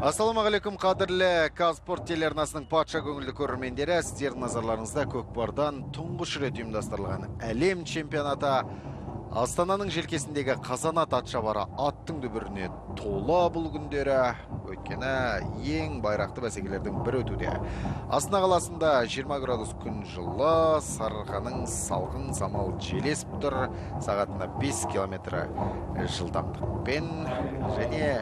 Ассалаумағалейкум, қадірлі Казспорт телеарнасының патша көңілді көрермендері, сіздердің назарларыңызда көкпардан тұңғыш рет ұйымдастырылған әлем чемпионаты Астананың желкесіндегі Қазанат атшабары аттың дүбіріне тола бұл күндері, өйткені ең байрақты бәсекелердің бір өтуде. Астана қаласында 20 градус күн жылы, Сарыарқаның салқын самал желесіп тұр, сағатына 5 км жылдамдықпен, және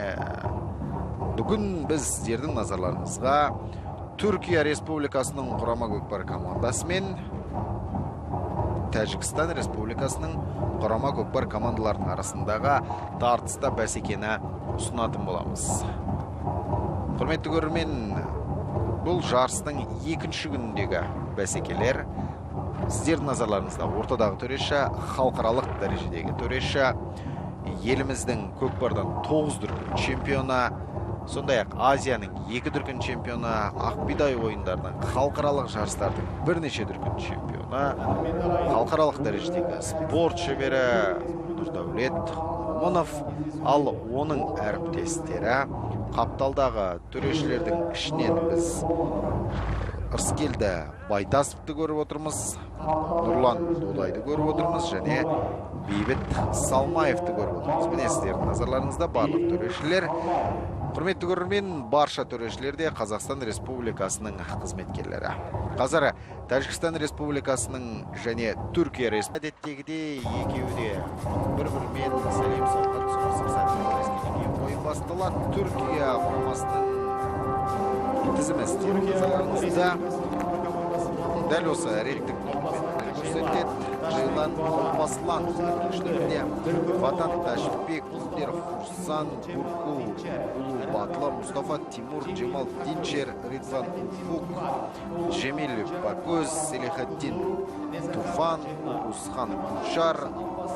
бүгін біз сіздердің назарларыңызға Түркия Республикасының құрама көкпар командасы мен Тәжікстан Республикасының құрама көкпар командаларының арасындағы тартысты бәсекені ұсынатын боламыз. Құрметті көрермен, бұл жарыстың екінші күніндегі бәсекелер. Сіздердің назарларыңызда ортадағы төреші, халықаралық дәрежедегі төреші, еліміздің көкпардан 9 дүркін чемпионы, сондай-ақ Азияның 2 дүркін чемпионы, Ақбидай ойындарының халықаралық жарыстардың бірнеше дүркін чемпионы, халықаралық дәрежедегі спорт шебері Нұрдәулет Мұнов, ал оның әріптестері қапталдағы төрешілердің ішінен біз Ырыскелді Байтасовты көріп отырмыз, Нұрлан Додайды көріп отырмыз, және Бейбіт Салмаевты көріп отырмыз. Міне сіздердің назарларыңызда барлық төрешілер. Құрметті көрермен, барша төрешілерде Қазақстан Республикасының қызметкерлері. Қазір Тәжікстан Республикасының және Түркия Республикасының екеуі де бір-бірімен сәлем соққан соғысып ойын басталады. Түркия құрамасының тізімі сіздердің назарларыңызда. Дәл осы реттік көрсетеді. Жайлан Алпаслан, Ватан Ташбек, Фурсан, Бурку, Улу Батла, Мустафа Тимур, Джемал Динчер, Ридван Уфук, Жемил Бакөз, Селихаттин Туфан, Усхан Кучар,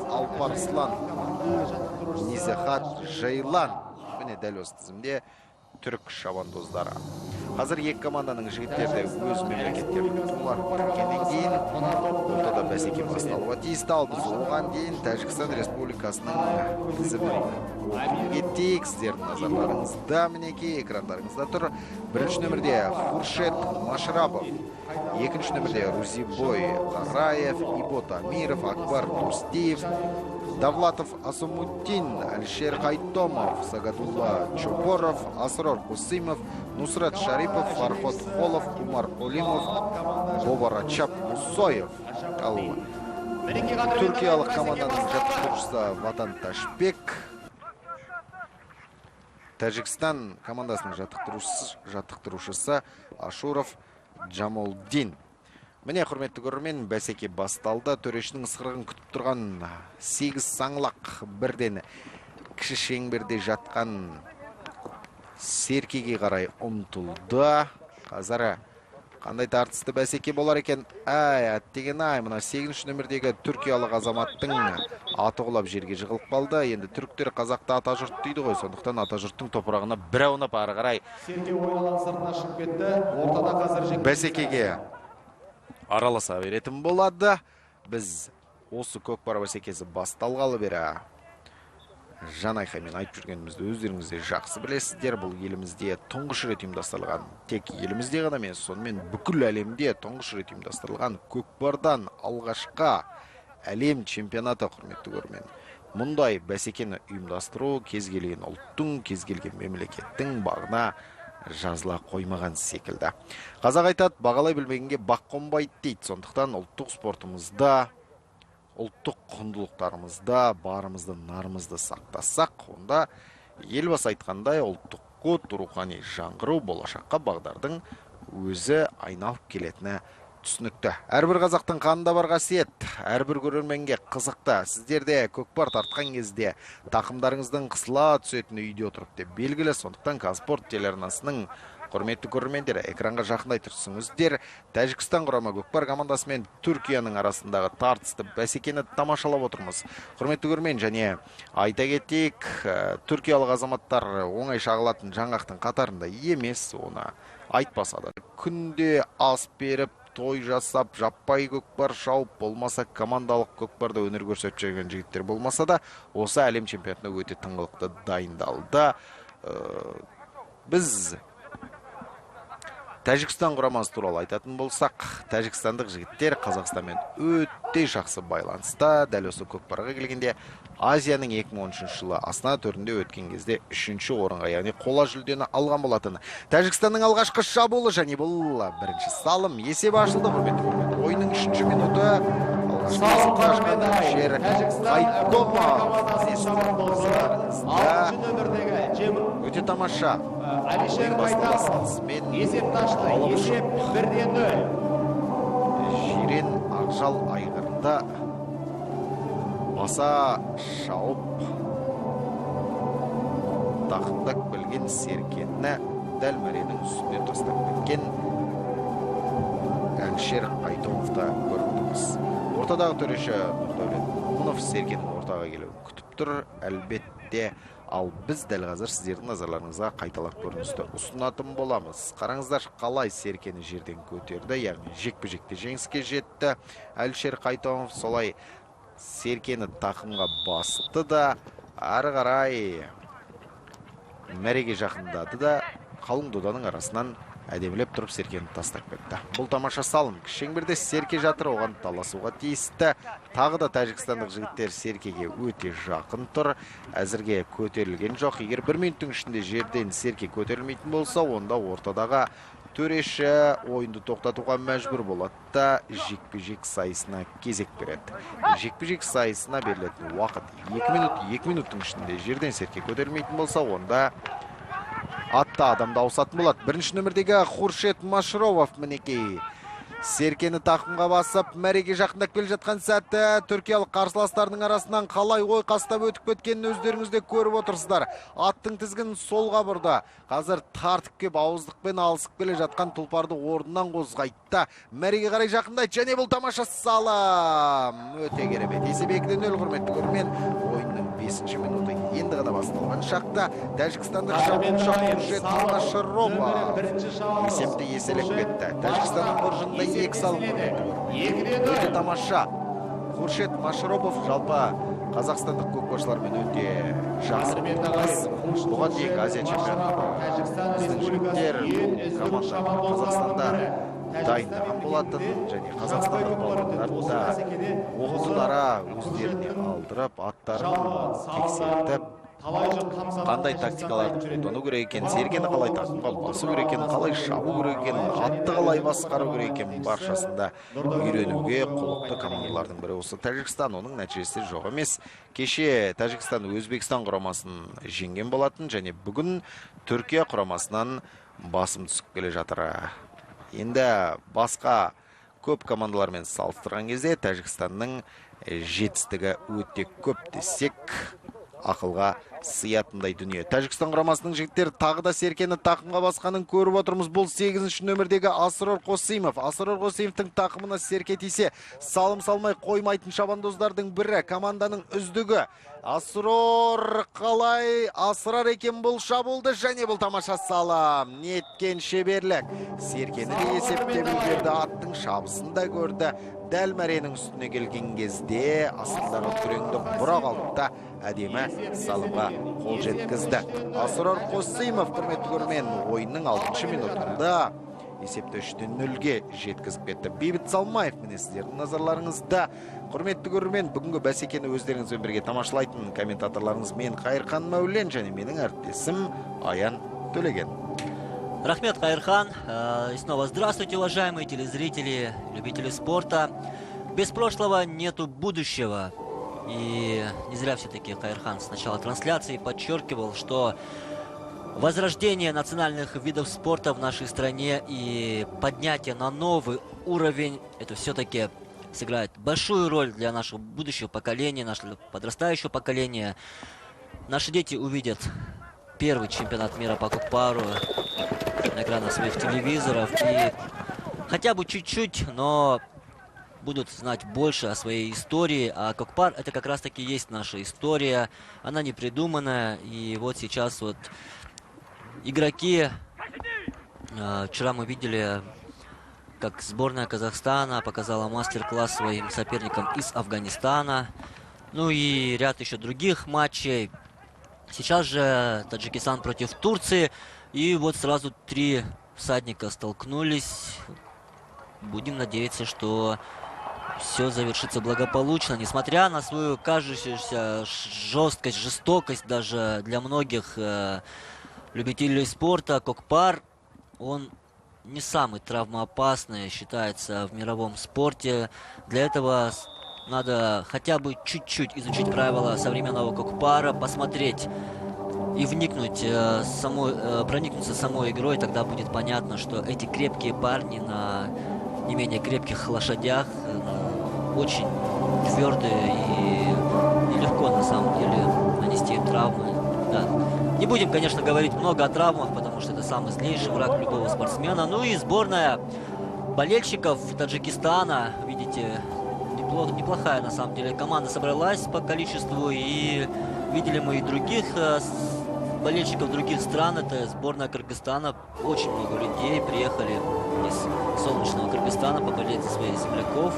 Алпарслан, Низахат Жайлан. Міне дәл осы тізімде түрік шабандоздары. Қазір екі команданың жігіттері өз мемлекеттерінің туларын тіркегеннен кейін ортада бәсеке басталуға тиісті, ал біз оған дейін Тәжікстан Республикасының тізімін оқып кетейік. Сіздердің назарларыңызда мінекей экрандарыңызда тұр. Бірінші нөмірде Хуршет Машрабов, екінші нөмірде Рузибой Қараев, Ибот Амиров, Акбар Турстиев, Давлатов Асумуддин, Алишер Қайтомов, Сагадулла Чопоров, Асрор Кусимов, Нусрат Шарипов, Фархот Холов, Умар Олимов, Бобарачап Мусоев. Ал түркиялық команданың жаттықтырушысы Ватан Ташбек, Тәжікстан командасының жаттықтырушысы Ашуров Джамолдин. Міне, құрметті көрермен, бәсеке басталды. Төрешінің ысқырығын күтіп тұрған 8 саңлақ бірден кіші шеңберде жатқан Серкеге қарай ұмтылды. Қазір қандай тартысты бәсеке болар екен? Аттеген-ай, мына 8-ші нөмірдегі түркиялық азаматтың аты құлап жерге жығылып қалды. Енді түріктер қазақта ата жұрт дейді ғой, сондықтан ата жұрттың топырағына бір аунап ары қарай бәсекеге араласа беретін болады. Біз осы көкпар бәсекесі басталғалы бері жан айқаймен айтып жүргенімізді өздеріңізде жақсы білесіздер. Бұл елімізде тұңғыш рет ұйымдастырылған, тек елімізде ғана емес, сонымен бүкіл әлемде тұңғыш рет ұйымдастырылған көкпардан алғашқы әлем чемпионаты, құрметті көрермен. Мұндай бәсекені ұйымдастыру кез келген ұлттың, кез келген мемлекеттің бағына жазыла қоймаған секілді. Қазақ айтады, бағалай білмегенге бақ қонбайды дейді. Сондықтан ұлттық спортымызда, ұлттық құндылықтарымызда барымызды, нарымызды сақтасақ, онда елбасы айтқандай ұлттық код, рухани жаңғыру, болашаққа бағдардың өзі айналып келетіні түсінікті. Әрбір қазақтың қанында бар қасиет, әрбір көрерменге қызықты. Сіздерде көкпар тартқан кезде тақымдарыңыздың қысыла түсетіні үйде отырып деп белгілі. Сондықтан Казспорт телеарнасының құрметті көрермендері, экранға жақындай тұрсыңыздар. Тәжікстан құрама көкпар командасы мен Түркияның арасындағы тартысты бәсекені тамашалап отырмыз. Құрметті көрермен, және айта кетейік, түркиялық азаматтар оңай шағылатын жаңғақтың қатарында емес, оны айтпаса да. Күнде ас беріп, той жасап, жаппай көкпар шауып, болмаса командалық көкпарда өнер көрсетіп жүрген жігіттер болмаса да, осы әлем чемпионатына өте тыңғылықты дайындалды. Біз Тәжікстан құрамасы туралы айтатын болсақ, тәжікстандық жігіттер Қазақстанмен өте жақсы байланыста. Дәл осы көкпарға келгенде Азияның 2013 жылы Астана төрінде өткен кезде 3-ші орынға, яғни қола жүлдені алған болатын. Тәжікстанның алғашқы шабуылы және бұл бірінші салым есеп ашылды. Құрметті ойынның 3-ші минуты. Өте тамаша. Алишер Байкалов есеп ташты. Есеп 1-0. Жирен Ақжал айғырында баса шауып тақымдақ білген Серкені дәл мәренің үстіне тастап кеткен Әлішер Қайтуовта көріп тұрмыз. Ортадағы төреші Нұрдәулет Мұнов Серкенің ортаға келуін күтіп тұр. Әлбетте, ал біз дәл қазір сіздердің назарларыңызға қайталап көріністі ұсынатын боламыз. Қараңыздар, қалай Серкені жерден көтерді, яғни жекпе-жекте жеңіске жетті. Әлішер Қайтуов солай Серкені тақымға басты да, ары қарай мәреге жақындады да, қалың доданың арасынан әдемілеп тұрып Серкені тастап кетті. Бұл тамаша салым. Шеңберде Серке жатыр, оған таласуға тиісті. Тағы да тәжікстандық жігіттер Серкеге өте жақын тұр. Әзірге көтерілген жоқ. Егер 1 минуттың ішінде жерден Серке көтерілмейтін болса, онда ортадағы төреші ойынды тоқтатуға мәжбүр болады да жекпе-жек сайысына кезек береді. Жекпе-жек сайысына берілетін уақыт 2 минут. 2 минуттың ішінде жерден Серке көтерілмейтін болса, онда атты адамды ауысатын болады. Бірінші нөмірдегі Хуршет Машровов мінекей Серкені тақымға басып, мәреге жақындап келе жатқан сәтті түркиялық қарсыластарының арасынан қалай ой қастап өтіп кеткенін өздеріңізде көріп отырсыздар. Аттың тізгінін солға бұрды. Қазір тартып кеп ауыздықпен алысып келе жатқан тұлпарды орнынан қозғайтты. Мәреге қарай жақындайды және бұл тамаша салым. Өте керемет. Есеп 2-0 құрметті көрермен. Ойынның 5-ші минуты енді ғана басталған шақта тәжікстандық шабуылшы Хуршет Машровов есепті еселеп кетті. Тәжікстанның қоржынында 2 салым құрметті. Өте тамаша. Хуршет Машровов жалпы қазақстандық көкпаршылармен өте жақсы білдіңіз. Бұған дейін Азия чемпионаты біздің жігіттер команда Қазақстанда дайындаған болатын және қазақстандық балуандарды да оқытудара өздеріне алдырып, аттарын тексертіп, қандай тактикаларды қолдану керек екенін, Серкені қалай тақымға басу керек екенін, қалай шабу керек екенін, атты қалай басқару керек екенін баршасында үйренуге құлықты командалардың бірі осы Тәжікстан. Оның нәтижесі жоқ емес. Кеше Тәжікстан Өзбекстан құрамасын жеңген болатын және бүгін Түркия құрамасынан басым түсіп келе жатыр. Енді басқа көп командалармен салыстырған кезде Тәжікстанның жетістігі өте көп десек ақылға сыятындай дүние. Тәжікстан құрамасының жігіттері тағы да Серкені тақымға басқанын көріп отырмыз. Бұл 8-ші нөмірдегі Асырор Қосимов. Асырор Қосимовтың тақымына Серке тисе, салым салмай қоймайтын шабандоздардың бірі, команданың үздігі. Асырор қалай асырар екен бұл шабуылды және бұл тамаша салым. Неткен шеберлік. Серкені де есепте білгерді, аттың шабысын да көрді. Дәл мәренің үстіне келген кезде астындағы күреңді бұра қалды да әдемі салымға қол жеткізді. Асырор Қосимов құрметті көрермен ойынның 6-ші минутында есепті 3-0-ге жеткізіп кетті. Бейбіт Салмаев міне сіздердің назарларыңызда. Құрметті көрермен, бүгінгі бәсекені өздеріңізбен бірге тамашалайтын комментаторларыңыз мен Қайырхан Мәулен және менің әріптесім Аян Төлеген. Рахмет, Кайырхан. И снова здравствуйте, уважаемые телезрители, любители спорта. Без прошлого нету будущего. И не зря все-таки Кайырхан с начала трансляции подчеркивал, что возрождение национальных видов спорта в нашей стране и поднятие на новый уровень, это все-таки сыграет большую роль для нашего будущего поколения, нашего подрастающего поколения. Наши дети увидят первый чемпионат мира по кокпару на экранах своих телевизоров и хотя бы чуть-чуть, но будут знать больше о своей истории. А кокпар — это как раз таки есть наша история, она не придуманная. И вот сейчас вот игроки, вчера мы видели, как сборная Казахстана показала мастер-класс своим соперникам из Афганистана, ну и ряд еще других матчей. Сейчас же Таджикистан против Турции. И вот сразу 3 всадника столкнулись. Будем надеяться, что все завершится благополучно. Несмотря на свою кажущуюся жесткость, жестокость даже для многих любителей спорта, Кокпар, он не самый травмоопасный считается в мировом спорте. Для этого надо хотя бы чуть-чуть изучить правила современного Кокпара, посмотреть и вникнуть, проникнуться самой игрой. Тогда будет понятно, что эти крепкие парни на не менее крепких лошадях очень твердые и нелегко на самом деле нанести им травмы. Да. Не будем, конечно, говорить много о травмах, потому что это самый злейший враг любого спортсмена. Ну и сборная болельщиков Таджикистана, видите, неплохая на самом деле команда собралась по количеству. И видели мы и других болельщиков других стран. Это сборная Кыргызстана. Очень много людей приехали из солнечного Кыргызстана поболеть за своих земляков.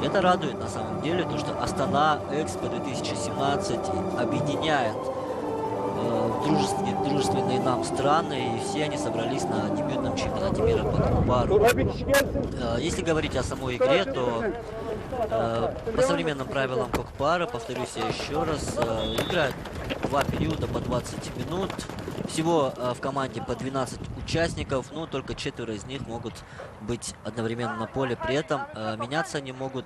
Это радует на самом деле, то, что Астана Экспо 2017 объединяет дружественные нам страны, и все они собрались на дебютном чемпионате мира по Кокпару. Если говорить о самой игре, то по современным правилам Кокпара, повторюсь я еще раз, играют 2 периода по 20 минут. Всего в команде по 12 участников, но только 4 из них могут быть одновременно на поле. При этом меняться они могут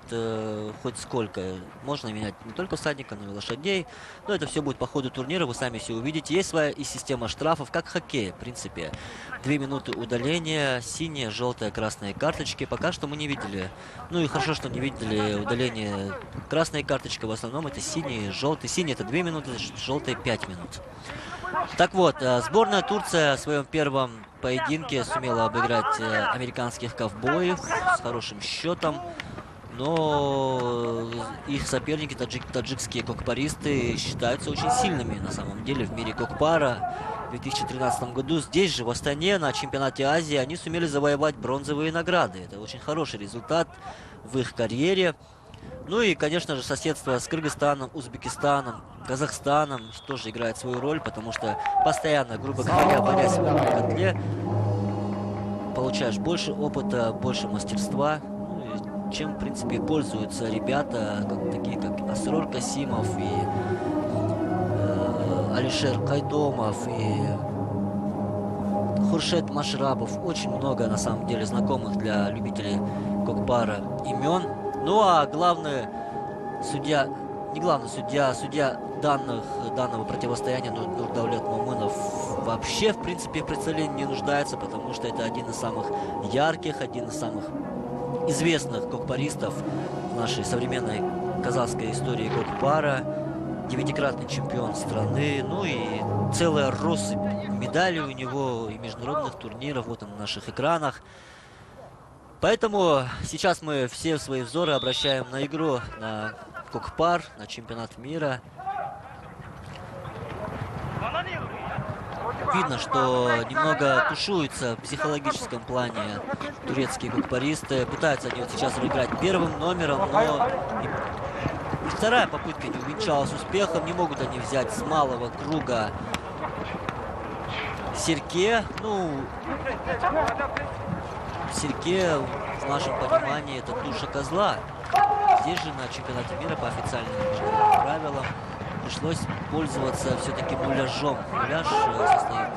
хоть сколько. Можно менять не только всадника, но и лошадей. Но это все будет по ходу турнира, вы сами все увидите. Есть своя и система штрафов, как в хоккее, в принципе. 2 минуты удаления, синие, желтые, красные карточки. Пока что мы не видели. Ну и хорошо, что не видели удаление красной карточки. В основном это синие, желтые. Синие это 2 минуты, желтые 5 минут. Так вот, сборная Турция в своем первом поединке сумела обыграть американских ковбоев с хорошим счетом. Но их соперники, таджикские кокпаристы, считаются очень сильными на самом деле в мире кокпара. В 2013 году здесь же, в Астане, на чемпионате Азии, они сумели завоевать бронзовые награды. Это очень хороший результат в их карьере. Ну и, конечно же, соседство с Кыргызстаном, Узбекистаном, Казахстаном тоже играет свою роль, потому что постоянно, грубо говоря, борясь в одном котле, получаешь больше опыта, больше мастерства, ну, чем, в принципе, пользуются ребята, такие как Асрор Касимов и Алишер Кайдомов и Хуршет Машрабов. Очень много, на самом деле, знакомых для любителей Кокпара имен. Ну а главный судья, не главный судья, судья данного противостояния Нурдаулет Мамынов вообще, в принципе, в представлении не нуждается, потому что это один из самых ярких, один из самых известных кокпаристов в нашей современной казахской истории Кокпара. 9-кратный чемпион страны, ну и целая россыпь медалей у него и международных турниров, вот он на наших экранах. Поэтому сейчас мы все свои взоры обращаем на игру, на Кокпар, на чемпионат мира. Видно, что немного тушуются в психологическом плане турецкие кокпаристы. Пытаются они вот сейчас выиграть первым номером, но и вторая попытка не увенчалась успехом. Не могут они взять с малого круга Серке. Ну, Серке, в нашем понимании, это туша козла. Здесь же на чемпионате мира по официальным правилам пришлось пользоваться все-таки муляжом. Муляж состоит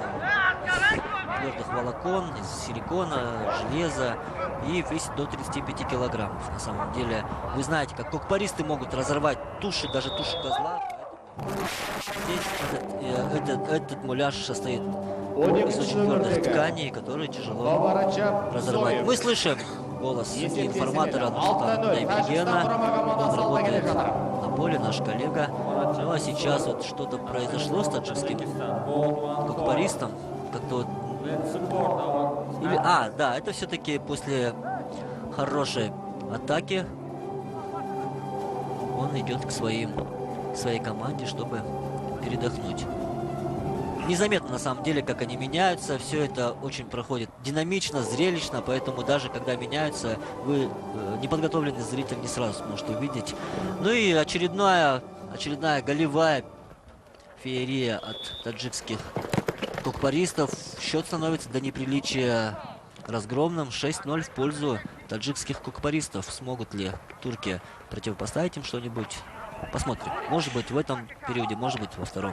из твердых волокон, из силикона, железа и весит до 35 килограммов. На самом деле, вы знаете, как кокпаристы могут разорвать туши, даже туши козла. Здесь этот муляж состоит из очень твердых тканей, которые тяжело разорвать. Мы слышим голос информатора Нурсултана Дайбергена. Он работает на поле, наш коллега. Ну а сейчас вот что-то произошло с таджикским кокпаристом. Как-то вот... Или... да, это все-таки после хорошей атаки он идет к своей команде, чтобы передохнуть. Незаметно, на самом деле, как они меняются. Все это очень проходит динамично, зрелищно. Поэтому даже когда меняются, вы, неподготовленный зритель, не сразу сможете увидеть. Ну и очередная голевая феерия от таджикских кокпаристов счет становится до неприличия разгромным 6-0 в пользу таджикских кокпаристов. Смогут ли турки противопоставить им что-нибудь? Посмотрим. Может быть в этом периоде, может быть во втором.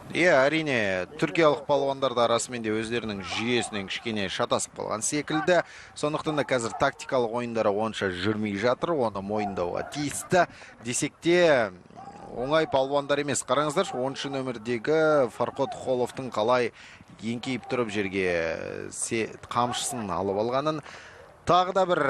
Әрине, түркиялық палуандар да расымен де өздерінің жүйесінен кішкене шатасып қалған секілді. Сондықтан да қазір тактикалық ойындары онша жүрмей жатыр, оны мойындауға тиісті. Десек те оңай палуандар емес. Қараңыздаршы, 10-шы нөмірдегі Фархот Холовтың қалай еңкейіп тұрып жерге қамшысын алып алғанын. Тағы да бір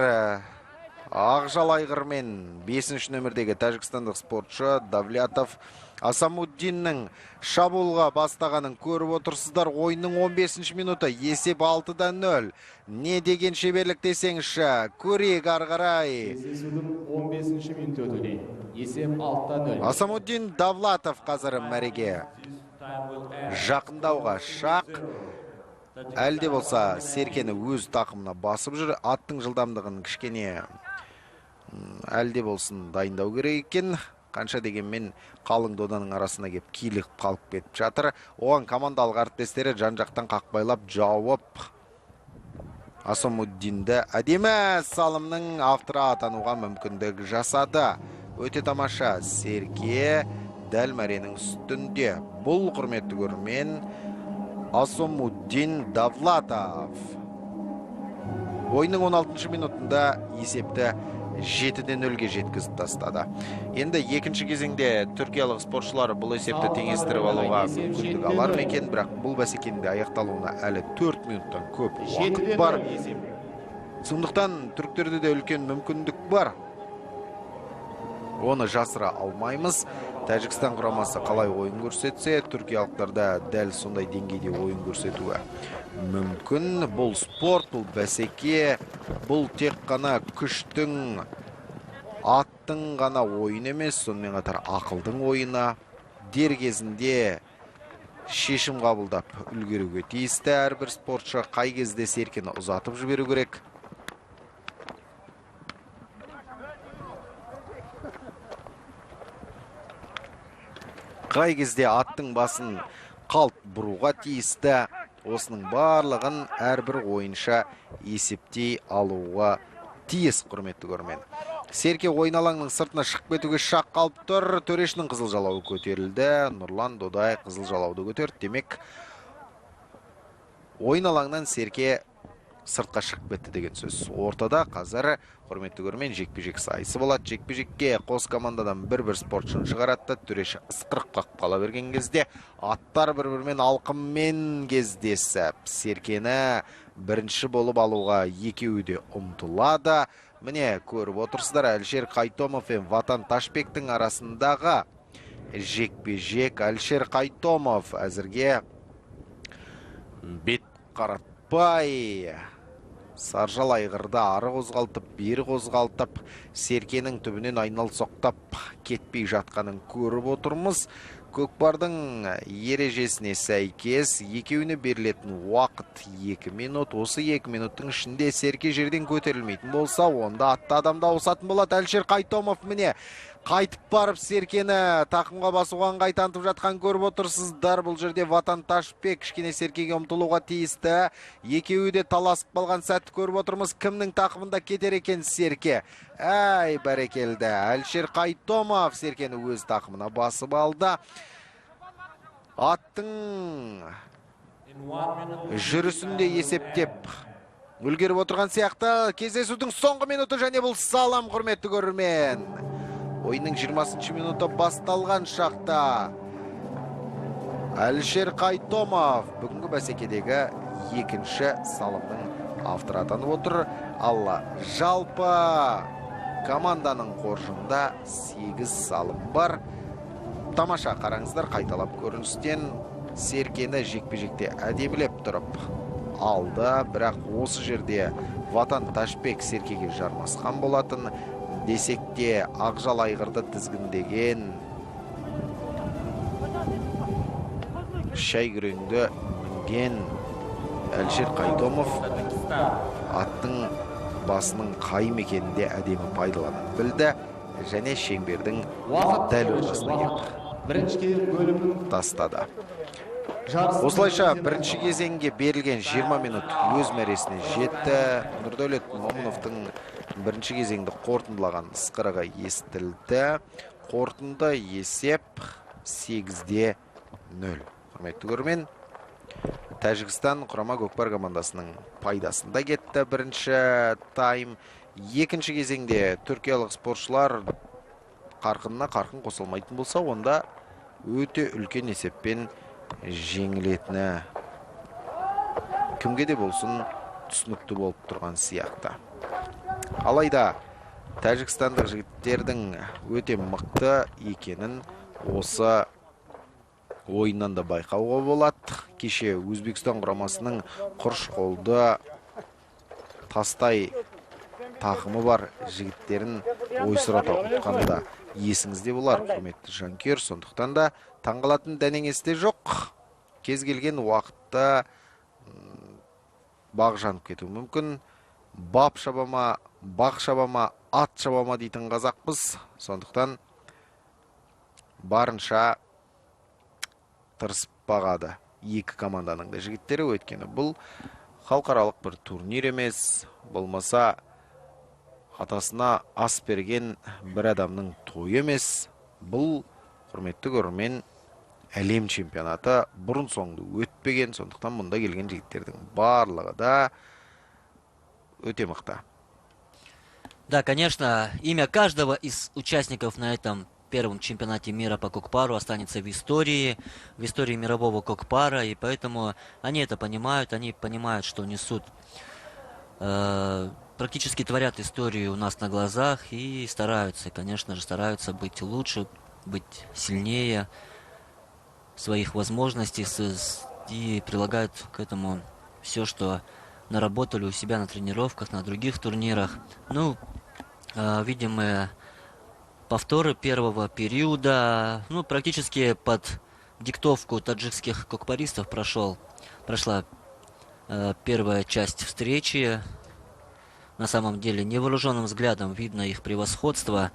Ақжал айғырмен 5-ші нөмірдегі тәжікстандық спортшы Давлятов Асамуддиннің шабуылға бастағанын көріп отырсыздар. Ойынның 15-ші минуты, есеп 6-0. Не деген шеберлік десеңізші, көрейік ары қарай. Кездесудің 15-ші минуты өтуде. Есеп 6-0. Асамуддин Давлатов қазір мәреге жақындауға шақ. Әлде болса Серкені өз тақымына басып жүр. Аттың жылдамдығын кішкене әлде болсын дайындау керек екен. Қанша дегенмен қалың доданың арасына кеп килігіп қалып кетіп жатыр. Оған командалық әріптестері жан-жақтан қақпайлап жауып Асамуддинді әдемі салымның авторы атануға мүмкіндік жасады. Өте тамаша. Серке дәл мәренің үстінде. Бұл құрметті көрермен Асамуддин Давлатов. Ойынның 16-шы минутында есепті 7-0-ге жеткізіп тастады. Енді екінші кезеңде түркиялық спортшылар бұл есепті теңестіріп алуға мүмкіндік алар екен, бірақ бұл бәсекенің аяқталуына әлі 4 минуттан көп уақыт бар. Сондықтан түріктерде де үлкен мүмкіндік бар. Оны жасыра алмаймыз. Тәжікстан құрамасы қалай ойын көрсетсе, түркиялықтарда дәл сондай деңгейде ойын көрсетуі мүмкін. Бұл спорт, бұл бәсеке, бұл тек қана күштің, аттың ғана ойын емес, сонымен қатар ақылдың ойына. Дер кезінде шешім қабылдап үлгеруге тиісті. Әрбір спортшы қай кезде Серкені ұзатып жіберу керек. Қай кезде аттың басын қалт бұруға тиісті. Осының барлығын әрбір ойынша есептей алуға тиіс, құрметті көрермен. Серке ойын алаңның сыртына шығып кетуге шақ қалып тұр. Төрешінің қызыл жалауы көтерілді. Нұрлан Додай қызыл жалауды көтерді. Демек, ойын алаңнан Серке сыртқа шығып кетті деген сөз. Ортада қазір құрметті көрермен жекпе-жек сайысы болады. Жекпе-жекке қос командадан бір-бір спортшыны шығаратты. Төреші ысқырып қақып қала берген кезде аттар бір-бірімен алқыммен кездесіп, Серкені бірінші болып алуға екеуі де ұмтылады. Міне көріп отырсыздар, Әлшер Қайтомов пен Ватан Ташбектің арасындағы жекпе-жек. Әлшер Қайтомов әзірге бет қаратпай Саржал айғырды ары қозғалтып, бері қозғалтып, Серкенің түбінен айналсоқтап кетпей жатқанын көріп отырмыз. Көкпардың ережесіне сәйкес екеуіне берілетін уақыт 2 минут. Осы 2 минуттың ішінде Серке жерден көтерілмейтін болса, онда атты адамда ауысатын болады. Әлшер Қайтомов міне қайтып барып Серкені тақымға басуға ыңғай танытып жатқан көріп отырсыздар. Бұл жерде Ватан Ташбек кішкене Серкеге ұмтылуға тиісті. Екеуі де таласып қалған сәтті көріп отырмыз. Кімнің тақымында кетер екен Серке? Әй, бәрекелді. Әлшер Қайтомов Серкені өз тақымына басып алды. Аттың жүрісінде есептеп үлгеріп отырған сияқты. Кездесудің соңғы минуты және бұл салам, құрметті көрермен. Ойынның 20-шы минуты басталған шақта Әлшер Қайтомов бүгінгі бәсекедегі екінші салымның авторы атанып отыр. Алла, жалпы команданың қоржында 8 салым бар. Тамаша, қараңыздар, қайталап көріністен Серкені жекпе-жекте әдемілеп тұрып алды. Бірақ осы жерде Ватан Ташбек Серкеге жармасқан болатын. Десек те Ақжал айғырды тізгіндеген шай күреңді мінген Әлшер Қайтомов аттың басының қайым екенінде әдемі пайдаланып білді және шеңбердің дәл ортасына келіп бірінші бөлімнің тастады. осылайша бірінші кезеңге берілген 20 минут өз мәресіне жетті. Нұрдәулет Момыновтың бірінші кезеңді қорытындылаған ысқырығы естілді. Қорытынды есеп 8-0. Құрметті көрермен, Тәжікстан құрама көкпар командасының пайдасында кетті бірінші тайм. Екінші кезеңде түркиялық спортшылар қарқынына қарқын қосылмайтын болса, онда өте үлкен есеппен жеңілетіні кімге де болсын түсінікті болып тұрған сияқты. Алайда тәжікстандық жігіттердің өте мықты екенін осы ойыннан да байқауға болады. Кеше Өзбекстан құрамасының құрыш қолды тастай тақымы бар жігіттерін ойсырата ұтқанда есіңізде болар, құрметті жанкүйер. Сондықтан да таңғалатын дәнеңесте жоқ. Кез келген уақытта бақ жанып кетуі мүмкін. Бап шабама, бақ шабама, ат шабама дейтін қазақпыз. Сондықтан барынша тырысып бағады екі команданың да жігіттері. Өйткені бұл халықаралық бір турнир емес, болмаса атасына ас берген бір адамның тойы емес. Бұл, құрметті көрермен, әлем чемпионаты бұрын соңды өтпеген. Сондықтан мұнда келген жігіттердің барлығы да өте мықты. Да, конечно, имя каждого из участников на этом первом чемпионате мира по кокпару останется в истории мирового кокпара, и поэтому они это понимают, что несут, практически творят историю у нас на глазах и стараются, конечно же, стараются быть лучше, быть сильнее своих возможностей и прилагают к этому все, что наработали у себя на тренировках, на других турнирах. Ну, видим мы повторы первого периода. Ну, практически под диктовку таджикских кокпаристов прошла первая часть встречи. На самом деле, невооруженным взглядом видно их превосходство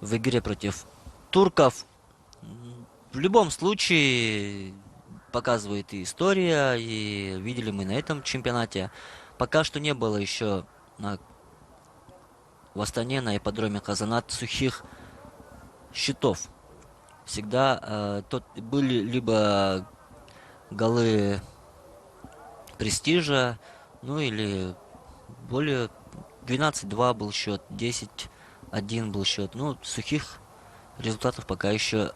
в игре против турков. В любом случае, показывает и история, и видели мы на этом чемпионате. Пока что не было еще в Астане, на ипподроме Казанат, сухих счетов. Всегда были либо голы престижа, ну или более 12-2 был счет, 10-1 был счет. Ну, сухих результатов пока еще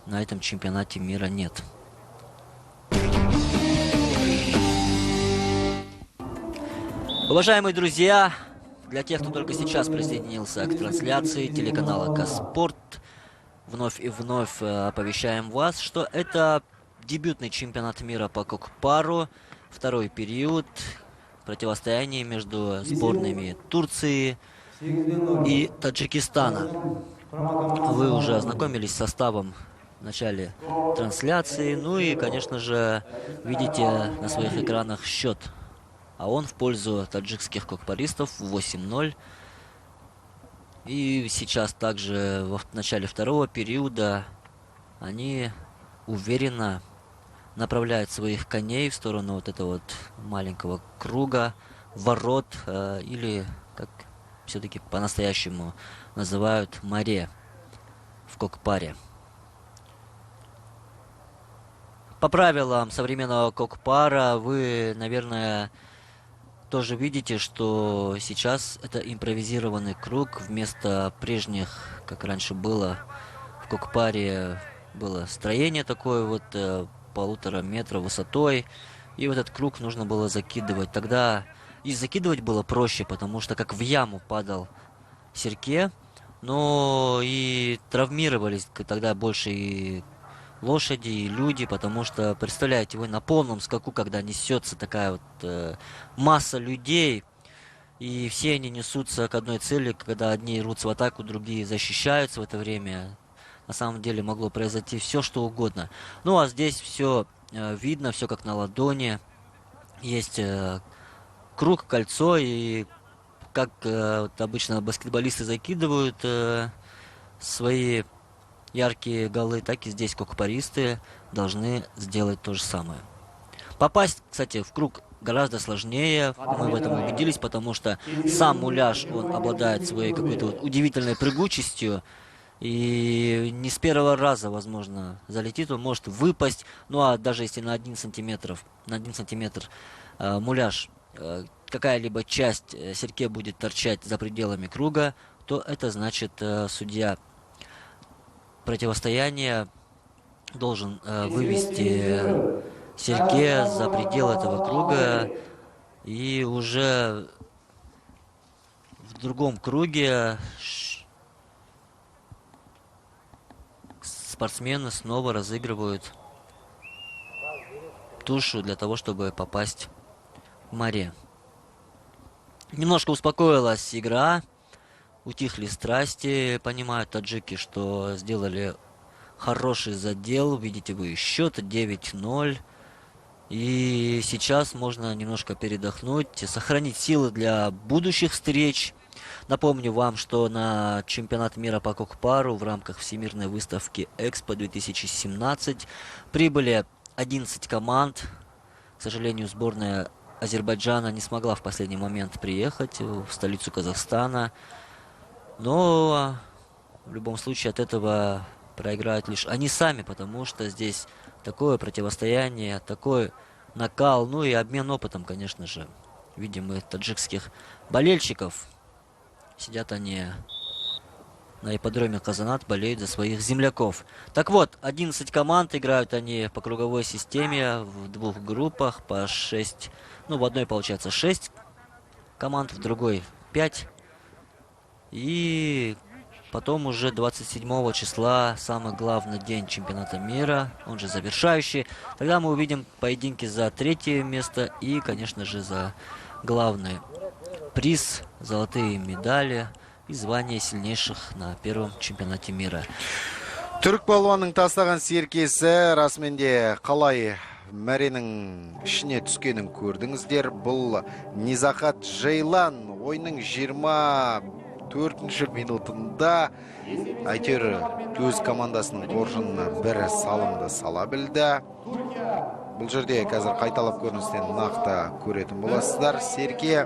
на этом чемпионате мира нет. Уважаемые друзья, для тех, кто только сейчас присоединился к трансляции телеканала Каспорт, вновь и вновь оповещаем вас, что это дебютный чемпионат мира по кокпару, второй период противостояния между сборными Турции и Таджикистана. Вы уже ознакомились с составом в начале трансляции, ну и, конечно же, видите на своих экранах счет. А он в пользу таджикских кокпаристов 8-0. И сейчас также в начале второго периода они уверенно направляют своих коней в сторону вот этого вот маленького круга, ворот, или, как все-таки по-настоящему называют, море в кокпаре. По правилам современного кокпара вы, наверное, тоже видите, что сейчас это импровизированный круг вместо прежних, как раньше было в кокпаре, было строение такое вот 1,5 метра высотой, и вот этот круг нужно было закидывать. Тогда и закидывать было проще, потому что как в яму падал Серке, но и травмировались тогда больше и лошади, и люди, потому что, представляете, вы на полном скаку, когда несется такая вот масса людей, и все они несутся к одной цели, когда одни рвутся в атаку, другие защищаются в это время. На самом деле могло произойти все, что угодно. Ну, а здесь все видно, все как на ладони. Есть круг, кольцо, и как вот обычно баскетболисты закидывают свои яркие голы, так и здесь кокпаристы должны сделать то же самое. Попасть, кстати, в круг гораздо сложнее, мы в этом убедились, потому что сам муляж, он обладает своей какой-то вот удивительной прыгучестью, и не с первого раза, возможно, залетит, он может выпасть, ну а даже если на 1 сантиметр муляж, какая-либо часть серьке будет торчать за пределами круга, то это значит, судья противостояния должен вывести серьке за пределы этого круга, и уже в другом круге спортсмены снова разыгрывают тушу для того, чтобы попасть в море. Немножко успокоилась игра, утихли страсти, понимают таджики, что сделали хороший задел, видите вы счет 9-0. И сейчас можно немножко передохнуть, сохранить силы для будущих встреч. Напомню вам, что на чемпионат мира по кокпару в рамках Всемирной выставки Экспо 2017 прибыли 11 команд. К сожалению, сборная Азербайджана не смогла в последний момент приехать в столицу Казахстана. Но в любом случае от этого проиграют лишь они сами, потому что здесь такое противостояние, такой накал, ну и обмен опытом, конечно же. Видим мы таджикских болельщиков. Сидят они на ипподроме Казанат, болеют за своих земляков. Так вот, 11 команд, играют они по круговой системе в двух группах по 6. Ну, в одной получается 6 команд, в другой 5. И потом уже 27 числа, самый главный день чемпионата мира, он же завершающий. Тогда мы увидим поединки за 3-е место и, конечно же, за главный приз, золотые медали и звание сильнейших на первом чемпионате мира. Түрік балуанның тастаған серкесі расменде қалай мәренің ішіне түскенін көрдіңіздер. Бұл Низахат Жейлан ойының 24-ші минутында әйтеуір өз командасының қоржынына бір салымды сала білді. Бұл жерде қазір қайталап көріністен нақты көретін боласыздар. Серке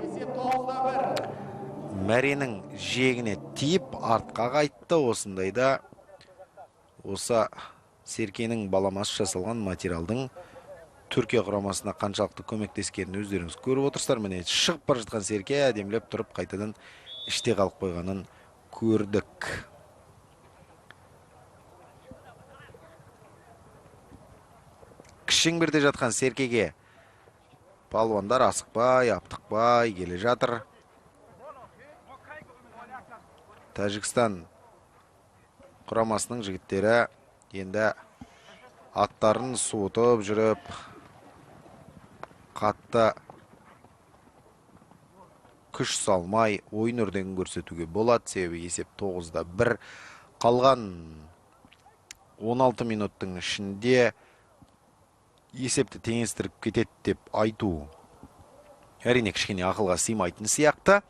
мәренің жегіне тиіп артқа қайтты. Осындайда осы серкенің баламасы жасалған материалдың Түркия құрамасына қаншалықты көмектескенін өздеріңіз көріп отырсыздар. Міне шығып бара жатқан серке әдемілеп тұрып қайтадан іште қалып қойғанын көрдік. Кішіңбірде жатқан серкеге палуандар асықпай, аптықпай келе жатыр. Тәжікстан құрамасының жігіттері енді аттарын суытып жүріп, қатты күш салмай ойын өрдегін көрсетуге болады. Себебі есеп 9-да 1 қалған 16 минуттың ішінде есепті теңестіріп кетеді деп айту әрине кішкене ақылға сыймайтын сияқты.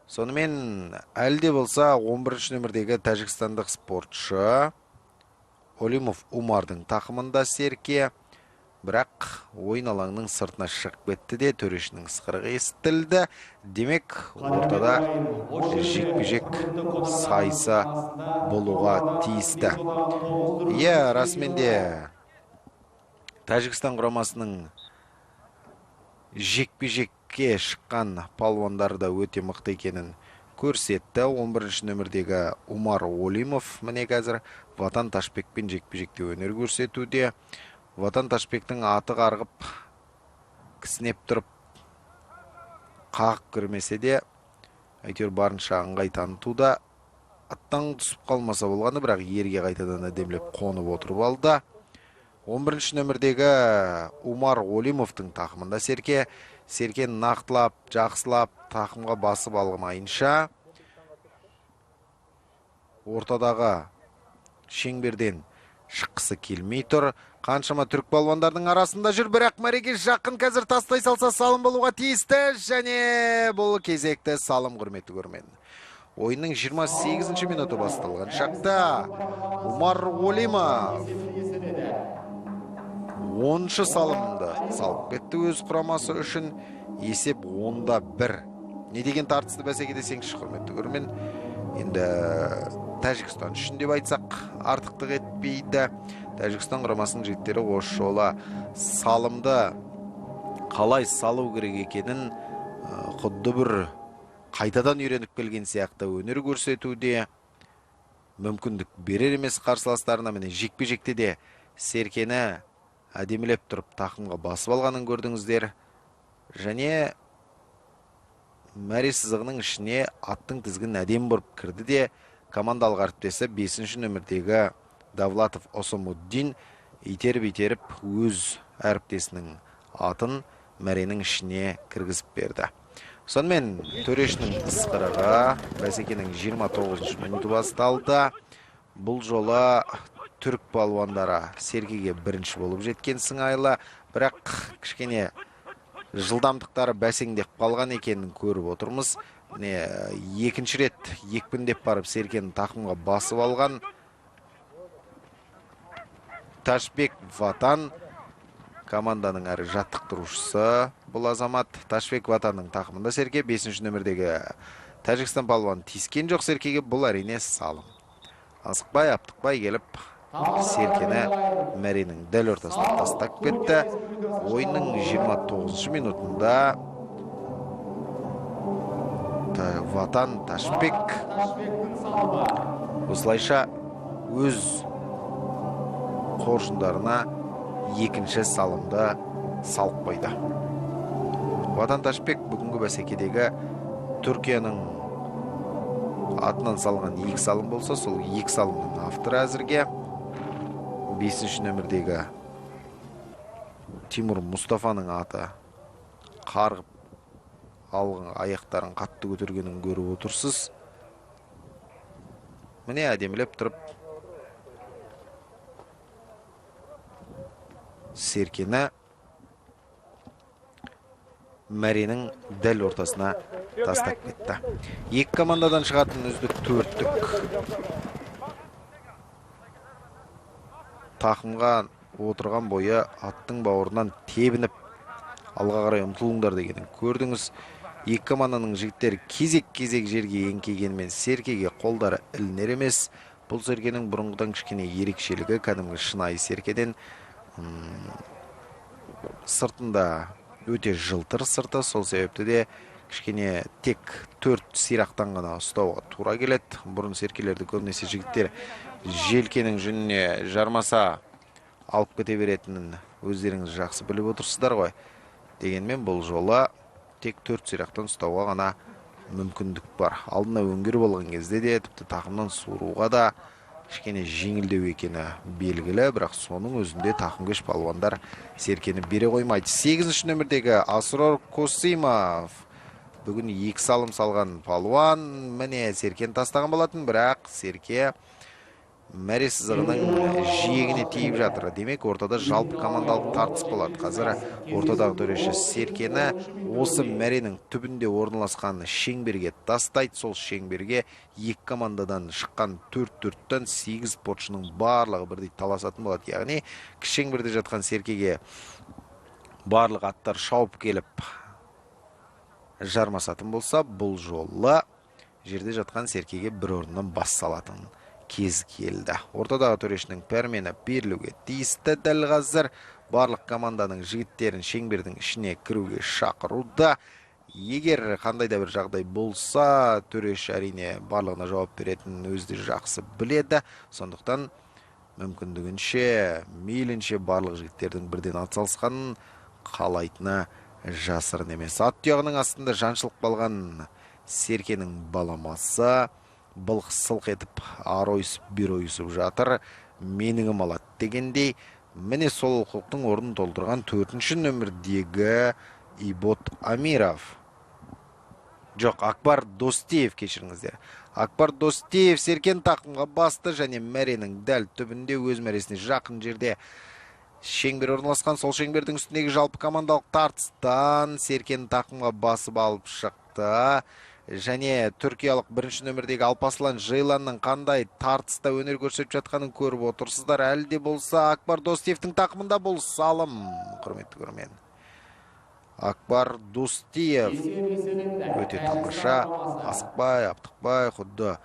Сонымен әлде болса 11-ші нөмірдегі тәжікстандық спортшы Олимов Умардың тақымында серке, бірақ ойын алаңның сыртына шығып кетті де төрешінің сықырығы естілді. Демек, ортада жекпе-жек сайысы болуға тиісті. Расменде Тәжікстан құрамасының жекпе-жекке шыққан палуандар да өте мықты екенін көрсетті. 11-ші нөмірдегі Умар Олимов міне қазір Ватан Ташбекпен жекпе-жекте өнер көрсетуде. Ватан Ташбектің аты қарғып, кісінеп тұрып, қағып кірмесе де, әйтеуір барынша ыңғай танытуда. Аттан түсіп қалмаса болғаны, бірақ ерге қайтадан әдемілеп қонып отырып алды. 11-ші нөмірдегі Умар Олимовтың тақымында серке. Серкен нақтылап, жақсылап, тақымға басып алғымайынша ортадағы шеңберден шыққысы келмей тұр. Қаншама түрік балуандардың арасында жүр, бірақ мәреге жақын қазір тастай салса салым болуға тиісті, және бұл кезекті салым, құрметті көрермен. Ойынның 28 минуты басталған шақта Умар Олимов 10-шы салымды салып кетті өз құрамасы үшін. Есеп 10-1. Не деген тартысты бәсеке десеңші, құрметті көрермен. Енді Тәжікстан үшін деп айтсақ артықтық етпейді. Тәжікстан құрамасының жігіттері осы жолы салымды қалай салу керек екенін құдды бір қайтадан үйреніп келген сияқты өнер көрсетуде. Мүмкіндік берер емес қарсыластарына. Міне жекпе-жекте де Серкені әдемілеп тұрып тақымға басып алғанын көрдіңіздер. Және мәре сызығының ішіне аттың тізгін әдем бұрып кірді де командалық әріптесі 5-ші нөмірдегі Давлатов Осомуддин итеріп өз әріптесінің атын мәренің ішіне кіргізіп берді. Сонымен төрешінің ысқырығы бәсекенің 29-шы минуты басталды. Бұл жолы түрік балуандары Серкеге бірінші болып жеткен сыңайлы, бірақ кішкене жылдамдықтары бәсеңдеп қалған екенін көріп отырмыз. Екінші рет екпіндеп барып Серкені тақымға басып алған Ташбек Ватан команданың әрі жаттықтырушысы бұл азамат. Ташбек Ватанның тақымында Серке 5-ші нөмірдегі Тәжікстан балуаны тиіскен жоқ Серкеге. Бұл әрине салым. Асықпай, аптықпай келіп Серкені мәренің дәл ортасына тастап кетті. Ойынның 29-шы минутында Ватан Ташбек осылайша өз қоржындарына екінші салымды салып қойды. Ватан Ташбек бүгінгі бәсекедегі Түркияның атынан салған 2 салым болса, сол 2 салымның авторы әзірге 5-ші нөмірдегі Тимур Мұстафаның аты қарғып алған аяқтарын қатты көтергенін көріп отырсыз. Міне әдемілеп тұрып Серкені мәренің дәл ортасына тастап кетті. Екі командадан шығатын үздік 4-түк тақымға отырған бойы аттың бауырынан тебініп алға қарай ұмтылыңдар дегенін көрдіңіз. Екі команданың жігіттері кезек-кезек жерге еңкейгенмен Серкеге қолдары ілінер емес. Бұл Серкенің бұрынғыдан кішкене ерекшелігі кәдімгі шынайы Серкеден сыртында өте жылтыр сырты. Сол себепті де кішкене тек 4 сирақтан ғана ұстауға тура келеді. Бұрын Серкелерді көбінесе жігіттер желкенің жүніне жармаса алып кете беретінін өздеріңіз жақсы біліп отырсыздар ғой. Дегенмен бұл жолы тек 4 сирақтан ұстауға ғана мүмкіндік бар. Алдына өңгер болған кезде де тіпті тақымнан суыруға да кішкене жеңілдеу екені белгілі, бірақ соның өзінде тақымкеш палуандар Серкені бере қоймайды. 8-ші нөмірдегі Асрор Косимов бүгін 2 салым салған палуан. Міне Серкені тастаған болатын, бірақ Серке мәре сызығының жиегіне тиіп жатыр. Демек, ортада жалпы командалық тартыс болады. Қазір ортадағы төреші Серкені осы мәренің түбінде орналасқан шеңберге тастайды. Сол шеңберге 2 командадан шыққан 4-4-тен 8 спортшының барлығы бірдей таласатын болады. Яғни, кіші шеңберде жатқан Серкеге барлық аттар шауып келіп жармасатын болса, бұл жолы жерде жатқан Серкеге бір орыннан бас салатын кез келді. Ортадағы төрешінің пәрмені берілуге тиісті. Дәл қазір барлық команданың жігіттерін шеңбердің ішіне кіруге шақыруда. Егер қандай да бір жағдай болса, төреш әрине барлығына жауап беретінін өзі жақсы біледі. Сондықтан мүмкіндігінше, мейлінше барлық жігіттердің бірден атсалысқанын қалайтыны жасырын емес. Ат тұяғының астында жаншылып қалған Серкенің баламасы былқ сылқ етіп ары ойысып бері ойысып жатыр. Меніңім алады дегендей. Міне сол олқылықтың орнын толтырған 4-ші нөмірдегі Ибот Амиров. Жоқ, Акбар Достеев, кешіріңіздер. Акбар Достеев Серкен тақымға басты және мәренің дәл түбінде өз мәресіне жақын жерде шеңбер орналасқан. Сол шеңбердің үстіндегі жалпы командалық тартыстан Серкен тақымға басып алып шықты. және түркиялық бірінші нөмірдегі Алпаслан Жейланның қандай тартыста өнер көрсетіп жатқанын көріп отырсыздар. Әлі де болса Акбар Достиевтің тақымында бұл салым, құрметті көрермен. Акбар Достиев өте тамаша, асықпай, аптықпай, құдды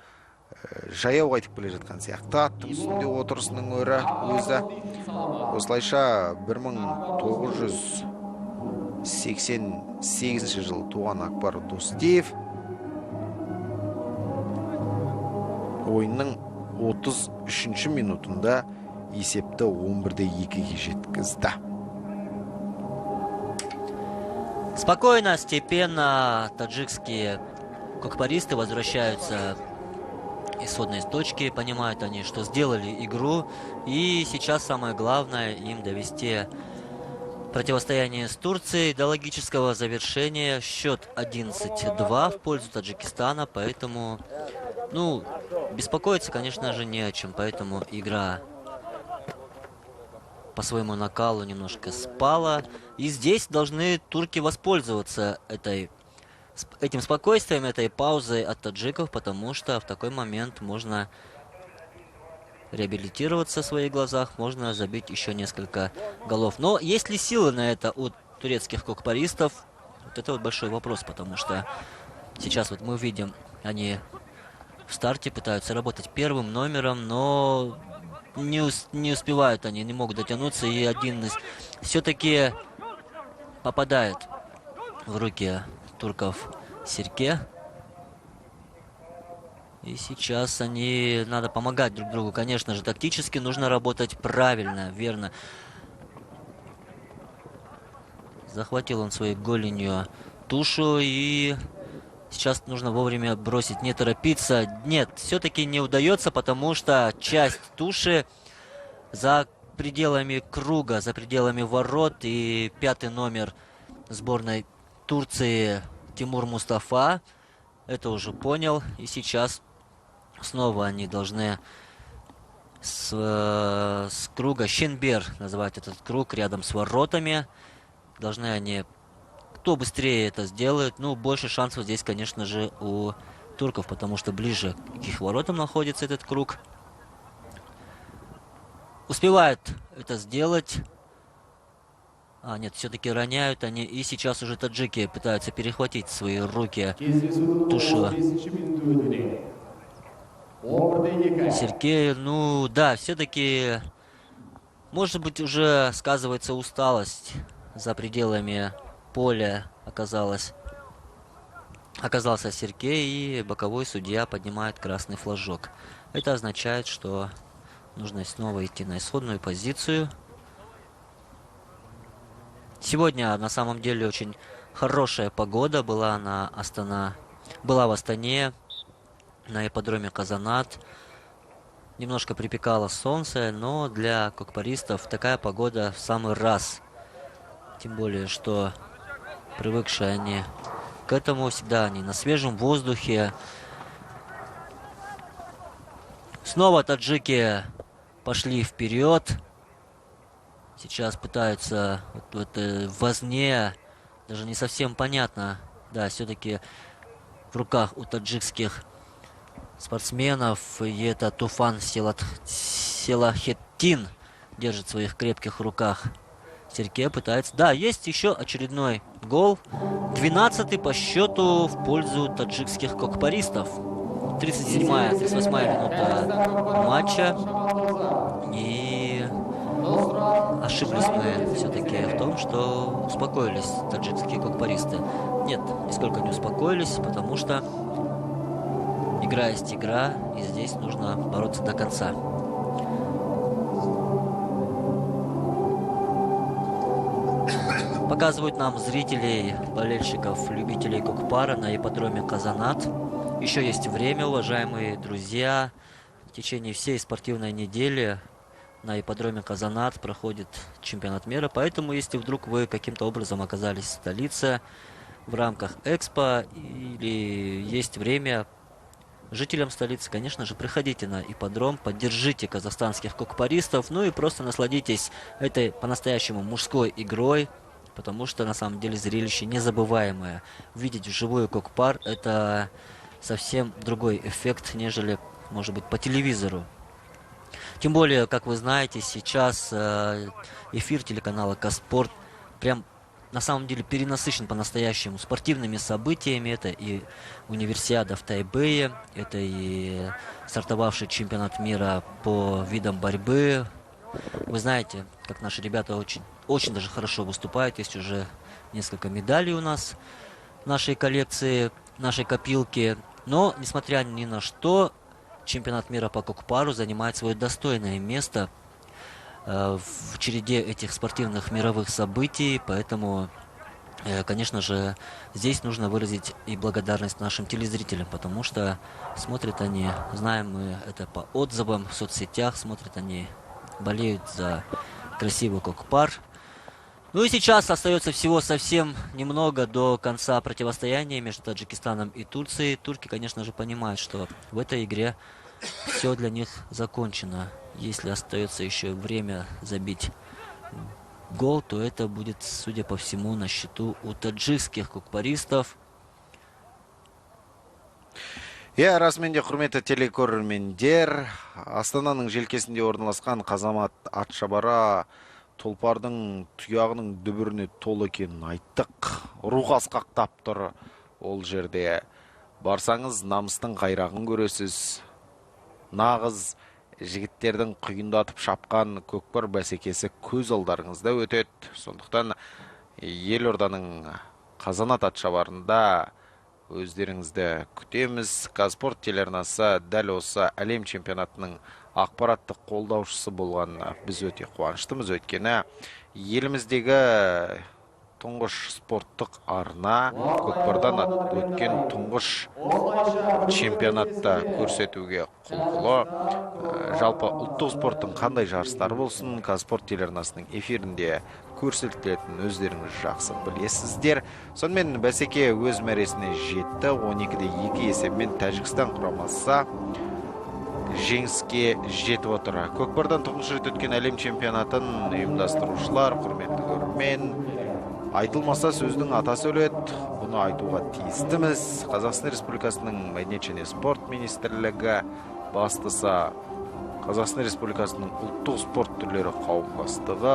жаяу қайтып келе жатқан сияқты. Аттың үстінде отырысының өзі. Осылайша 1988 жылы туған Акбар Достиев ойынның 33-ші минутында есепті 11-2-ге жеткізді. Спокойно, степенно таджикские кокпаристы возвращаются исходной точки, понимают они, что сделали игру, и сейчас самое главное им довести противостояние с Турцией до логического завершения. Счет 11-2 в пользу Таджикистана, поэтому, беспокоиться, конечно же, не о чем, поэтому игра по своему накалу немножко спала, и здесь должны турки воспользоваться этим спокойствием, этой паузой от таджиков, потому что в такой момент можно реабилитироваться в своих глазах, можно забить еще несколько голов. Но есть ли силы на это у турецких кокпаристов? Вот это вот большой вопрос, потому что сейчас вот мы видим, они в старте пытаются работать первым номером, но не успевают они, не могут дотянуться, и один из все-таки попадает в руки турков Сирке. И сейчас надо помогать друг другу. Конечно же, тактически нужно работать правильно, верно. Захватил он своей голенью тушу, и сейчас нужно вовремя бросить, не торопиться. Нет, все-таки не удается, потому что часть туши за пределами круга, за пределами ворот, и 5-й номер сборной Турции Тимур Мустафа это уже понял, и сейчас снова они должны с круга Шенбер называют этот круг рядом с воротами. Должны они, кто быстрее это сделает, больше шансов здесь, конечно же, у турков, потому что ближе к их воротам находится этот круг. Успевают это сделать. Нет, все-таки роняют они. И сейчас уже таджики пытаются перехватить в свои руки тушу Сирке. Да, все-таки, может быть, уже сказывается усталость. За пределами поля оказался Сирке, и боковой судья поднимает красный флажок. Это означает, что нужно снова идти на исходную позицию. Сегодня на самом деле очень хорошая погода была в Астане, на ипподроме Казанат. Немножко припекало солнце, но для кокпаристов такая погода в самый раз. Тем более, что привыкшие они к этому, всегда они на свежем воздухе. Снова таджики пошли вперед. Сейчас пытаются в этой возне, даже не совсем понятно. Да, все-таки в руках у таджикских спортсменов, и это Туфан Селахеттин держит в своих крепких руках. Сирке пытается... Да, есть еще очередной гол. 12-й по счету в пользу таджикских кокпаристов. 38-я минута матча. И ошиблись мы все-таки в том, что успокоились таджикские кокпаристы. Нет, нисколько не успокоились, потому что игра есть игра, и здесь нужно бороться до конца. Показывают нам зрителей, болельщиков, любителей кокпара на ипподроме Казанат. Еще есть время, уважаемые друзья. В течение всей спортивной недели на ипподроме Казанат проходит чемпионат мира. Поэтому, если вдруг вы каким-то образом оказались в столице в рамках Экспо или есть время, жителям столицы, конечно же, приходите на ипподром, поддержите казахстанских кокпаристов, и просто насладитесь этой по-настоящему мужской игрой, потому что на самом деле зрелище незабываемое. Видеть вживую Кокпар — это совсем другой эффект, нежели, может быть, по телевизору. Тем более, как вы знаете, сейчас эфир телеканала Каспорт прям на самом деле перенасыщен по-настоящему спортивными событиями. Это и универсиада в Тайбэе, это и стартовавший чемпионат мира по видам борьбы. Вы знаете, как наши ребята очень даже хорошо выступают. Есть уже несколько медалей у нас в нашей коллекции, в нашей копилке. Но, несмотря ни на что, чемпионат мира по Кокпару занимает свое достойное место в череде этих спортивных мировых событий. Поэтому, конечно же, здесь нужно выразить и благодарность нашим телезрителям, потому что смотрят они, знаем мы это по отзывам в соцсетях, смотрят они, болеют за красивый Кокпар. Ну и сейчас остается всего совсем немного до конца противостояния между Таджикистаном и Турцией. Турки, конечно же, понимают, что в этой игре все для них закончено. Если остается еще время забить гол, то это будет, судя по всему, на счету у таджикских кокпаристов. Расменде құрметті телекөрермендер, Астананың желкесінде орналасқан Қазамат Атшабара тұлпардың тұяғының дүбіріне толы екенін айттық. Рух асқақтап тұр ол жерде. Барсаңыз, намыстың қайрағын көресіз. Нағыз жігіттердің құйындатып шапқан көкпар бәсекесі көз алдарыңызда өтеді. Сондықтан елорданың Қазанат Атшабарында өздеріңізді күтеміз. Казспорт телеарнасы дәл осы әлем чемпионатының ақпараттық қолдаушысы болған біз өте қуаныштымыз. Өйткені еліміздегі тұңғыш спорттық арна көкпардан өткен тұңғыш чемпионатта көрсетуге құлқылы. Жалпы ұлттық спорттың қандай жарыстары болсын, Казспорт телеарнасының эфирінде көрсетілетін өздеріңіз жақсы білесіздер. Сонымен бәсеке өз мәресіне жетті. 12-2 есебімен Тәжікстан құрамасы жеңіске жетіп отыр. Көкпардан тұңғыш рет өткен әлем чемпионатын ұйымдастырушылар, құрметті көрермен, айтылмаса сөздің атасы өледі. Бұны айтуға тиістіміз. Қазақстан Республикасының мәдениет және спорт министрлігі бастысы, Қазақстан Республикасының ұлттық спорт түрлері қауымдастығы,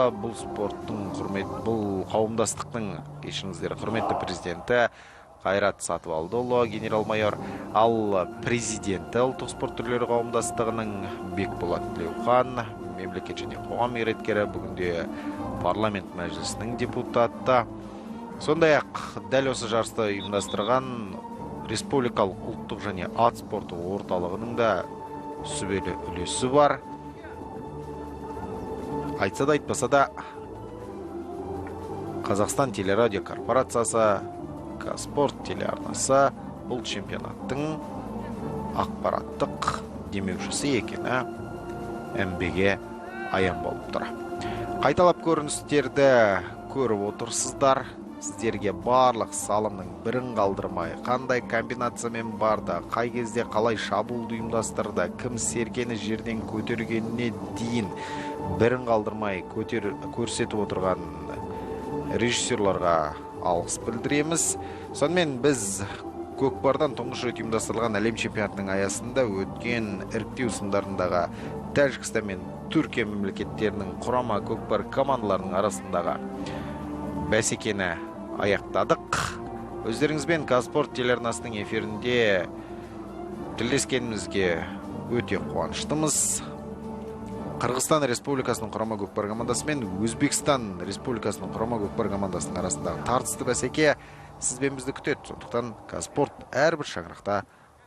бұл қауымдастықтың құрметті президенті Қайрат Сатыбалдыұлы, генерал-майор, ал президенті ұлттық спорт түрлері қауымдастығының Бекболат Тілеухан, мемлекет және қоғам қайраткері, бүгінде парламент мәжілісінің депутаты. Сондай-ақ дәл осы жарысты ұйымдастырған республикалық ұлттық және ат спорты орталығының да сүбелі үлесі бар. Айтса да айтпаса да Қазақстан телерадио корпорациясы, Казспорт телеарнасы бұл чемпионаттың ақпараттық демеушісі екені әмбеге аян болып тұр. Қайталап көріністерді көріп отырсыздар. Сіздерге барлық салымның бірін қалдырмай, қандай комбинациямен барды, қай кезде қалай шабуылды ұйымдастырды, кім серкені жерден көтергеніне дейін бірін қалдырмай көрсетіп отырған режиссерларға алғыс білдіреміз. Сонымен біз көкпардан тұңғыш рет ұйымдастырылған әлем чемпионатының аясында өткен іріктеу сындарындағы Тәжікстан мен Түркия мемлекеттерінің құрама көкпар командаларының арасындағы бәсекені аяқтадық. Өздеріңізбен Казспорт телеарнасының эфирінде тілдескенімізге өте қуаныштымыз. Қырғызстан Республикасының құрама көкпар командасы мен Өзбекстан Республикасының құрама көкпар командасының арасындағы тартысты бәсеке сізбен бізді күтеді. Сондықтан Казспорт әрбір шаңырақта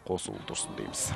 қосылып тұрсын дейміз.